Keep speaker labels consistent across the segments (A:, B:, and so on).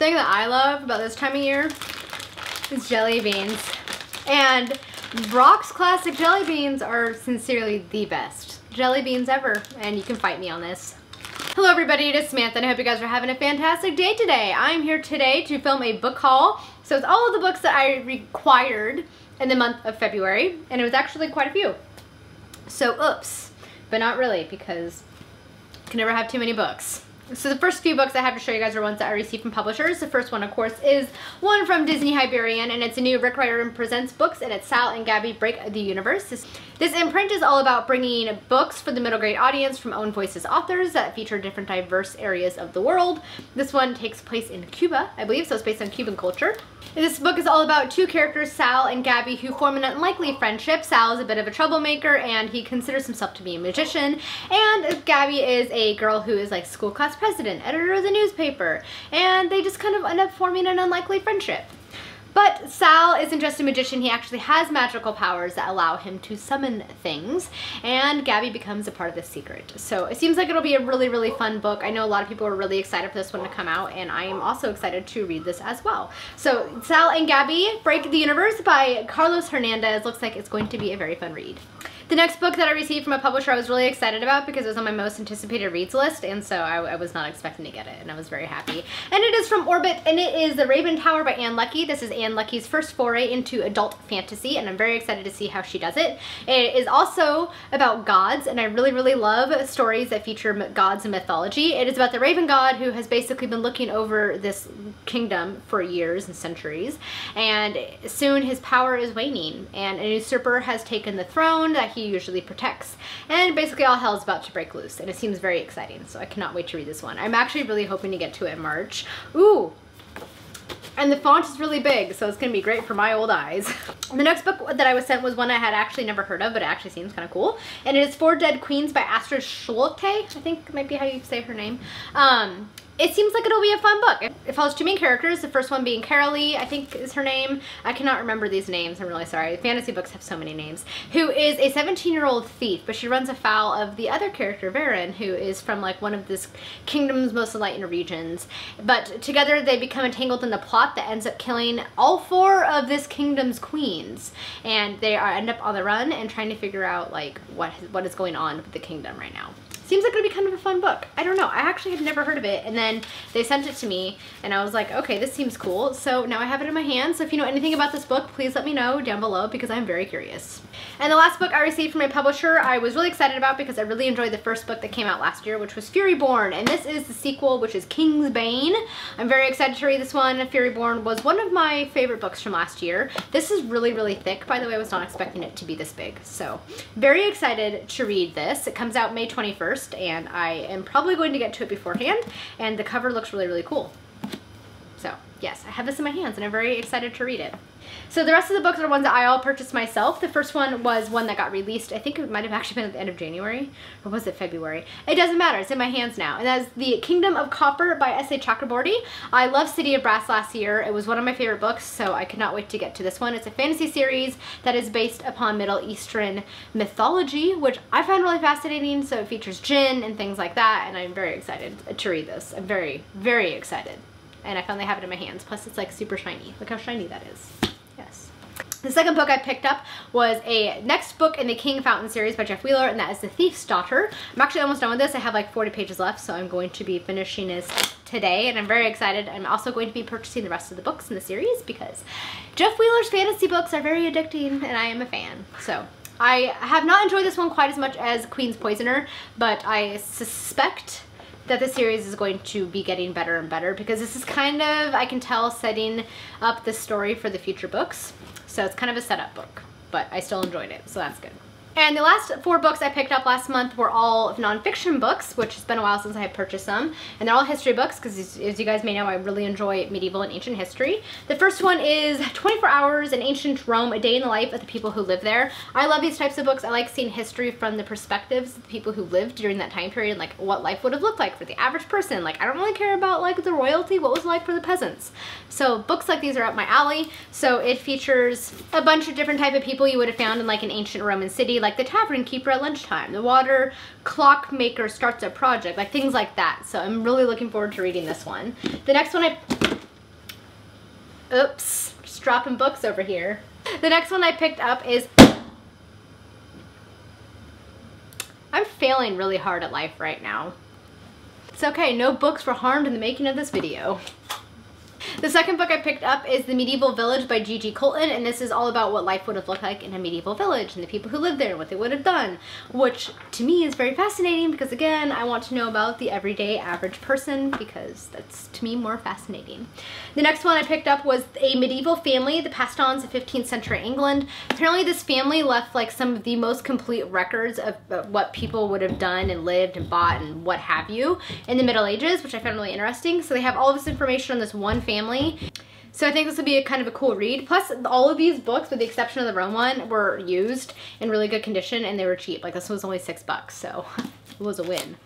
A: thing that I love about this time of year is jelly beans. And Brock's Classic Jelly Beans are sincerely the best jelly beans ever, and you can fight me on this. Hello everybody, it is Samantha, and I hope you guys are having a fantastic day today. I'm here today to film a book haul. So it's all of the books that I required in the month of February, and it was actually quite a few. So oops, but not really, because you can never have too many books. So the first few books I have to show you guys are ones that I received from publishers. The first one, of course, is one from Disney Hyperion, and it's a new Rick Riordan Presents books, and it's Sal and Gabby Break the Universe. This imprint is all about bringing books for the middle grade audience from own voices authors that feature different diverse areas of the world. This one takes place in Cuba, I believe, so it's based on Cuban culture. And this book is all about two characters, Sal and Gabby, who form an unlikely friendship. Sal is a bit of a troublemaker, and he considers himself to be a magician, and Gabby is a girl who is like school class president, editor of the newspaper, and they just kind of end up forming an unlikely friendship. But Sal isn't just a magician, he actually has magical powers that allow him to summon things, and Gabby becomes a part of the secret. So it seems like it'll be a really, really fun book. I know a lot of people are really excited for this one to come out, and I am also excited to read this as well. So Sal and Gabby Break the Universe by Carlos Hernandez looks like it's going to be a very fun read. The next book that I received from a publisher I was really excited about because it was on my most anticipated reads list, and so I was not expecting to get it, and I was very happy. And it is from Orbit, and it is The Raven Tower by Ann Leckie. This is Ann Leckie's first foray into adult fantasy, and I'm very excited to see how she does it. It is also about gods, and I really, really love stories that feature gods and mythology. It is about the Raven God who has basically been looking over this kingdom for years and centuries, and soon his power is waning, and a usurper has taken the throne that he usually protects, and basically all hell is about to break loose, and it seems very exciting, so I cannot wait to read this one. I'm actually really hoping to get to it in March. Ooh! And the font is really big, so it's going to be great for my old eyes. The next book that I was sent was one I had actually never heard of, but it actually seems kind of cool. And it is Four Dead Queens by Astrid Schlote, I think might be how you say her name. It seems like it'll be a fun book. It follows two main characters, the first one being Carolee, I think is her name. I cannot remember these names, I'm really sorry. Fantasy books have so many names. Who is a 17-year-old thief, but she runs afoul of the other character, Varen, who is from like one of this kingdom's most enlightened regions. But together they become entangled in the plot that ends up killing all four of this kingdom's queens. And they end up on the run and trying to figure out like what is going on with the kingdom right now. Seems like it'll be kind of a fun book. I don't know, I actually had never heard of it, and then they sent it to me and I was like, okay, this seems cool. So now I have it in my hands. So if you know anything about this book, please let me know down below because I'm very curious. And the last book I received from a publisher I was really excited about because I really enjoyed the first book that came out last year, which was Furyborn, and this is the sequel, which is King's Bane. I'm very excited to read this one. Furyborn was one of my favorite books from last year. This is really, really thick, by the way. I was not expecting it to be this big. So very excited to read this. It comes out May 21st. And I am probably going to get to it beforehand, and the cover looks really, really cool. So yes, I have this in my hands and I'm very excited to read it. So the rest of the books are ones that I all purchased myself. The first one was one that got released, I think it might have actually been at the end of January, or was it February? It doesn't matter, it's in my hands now. And that is The Kingdom of Copper by S.A. Chakraborty. I loved City of Brass last year. It was one of my favorite books, so I could not wait to get to this one. It's a fantasy series that is based upon Middle Eastern mythology, which I find really fascinating. So it features jinn and things like that, and I'm very excited to read this. I'm very, very excited. And I finally have it in my hands. Plus it's like super shiny. Look how shiny that is. Yes. The second book I picked up was a next book in the King Fountain series by Jeff Wheeler, and that is The Thief's Daughter. I'm actually almost done with this. I have like 40 pages left, so I'm going to be finishing this today, and I'm very excited. I'm also going to be purchasing the rest of the books in the series because Jeff Wheeler's fantasy books are very addicting, and I am a fan. So I have not enjoyed this one quite as much as Queen's Poisoner, but I suspect that the series is going to be getting better and better because this is kind of, I can tell, setting up the story for the future books. So it's kind of a setup book, but I still enjoyed it, so that's good. And the last 4 books I picked up last month were all nonfiction books, which has been a while since I have purchased them. And they're all history books because, as you guys may know, I really enjoy medieval and ancient history. The first one is 24 Hours in Ancient Rome, A Day in the Life of the People Who Live There. I love these types of books. I like seeing history from the perspectives of the people who lived during that time period, like what life would have looked like for the average person. Like, I don't really care about like the royalty, what was it like for the peasants. So books like these are up my alley. So it features a bunch of different type of people you would have found in like an ancient Roman city, like the tavern keeper at lunchtime, the water clockmaker starts a project, like things like that. So I'm really looking forward to reading this one. The next one I Oops, just dropping books over here. The next one I picked up is, I'm failing really hard at life right now. It's okay, no books were harmed in the making of this video. The second book I picked up is The Medieval Village by G.G. Colton, and this is all about what life would have looked like in a medieval village and the people who lived there and what they would have done, which to me is very fascinating because, again, I want to know about the everyday average person because that's, to me, more fascinating. The next one I picked up was A Medieval Family, the Pastons of 15th Century England. Apparently this family left like some of the most complete records of what people would have done and lived and bought and what have you in the Middle Ages, which I found really interesting. So they have all this information on this one family. So I think this would be a kind of a cool read. Plus, all of these books, with the exception of the Rome one, were used in really good condition and they were cheap. Like this was only $6, so it was a win.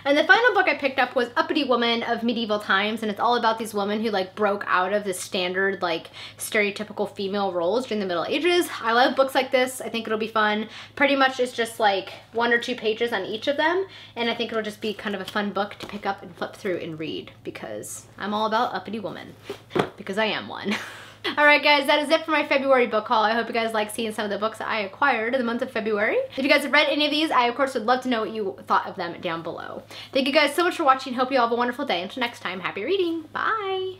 A: And the final book I picked up was Uppity Woman of Medieval Times, and it's all about these women who like broke out of the standard like stereotypical female roles during the Middle Ages. I love books like this. I think it'll be fun. Pretty much it's just like 1 or 2 pages on each of them, and I think it'll just be kind of a fun book to pick up and flip through and read because I'm all about uppity woman, because I am one. Alright guys, that is it for my February book haul. I hope you guys like seeing some of the books that I acquired in the month of February. If you guys have read any of these, I of course would love to know what you thought of them down below. Thank you guys so much for watching. Hope you all have a wonderful day. Until next time, happy reading. Bye!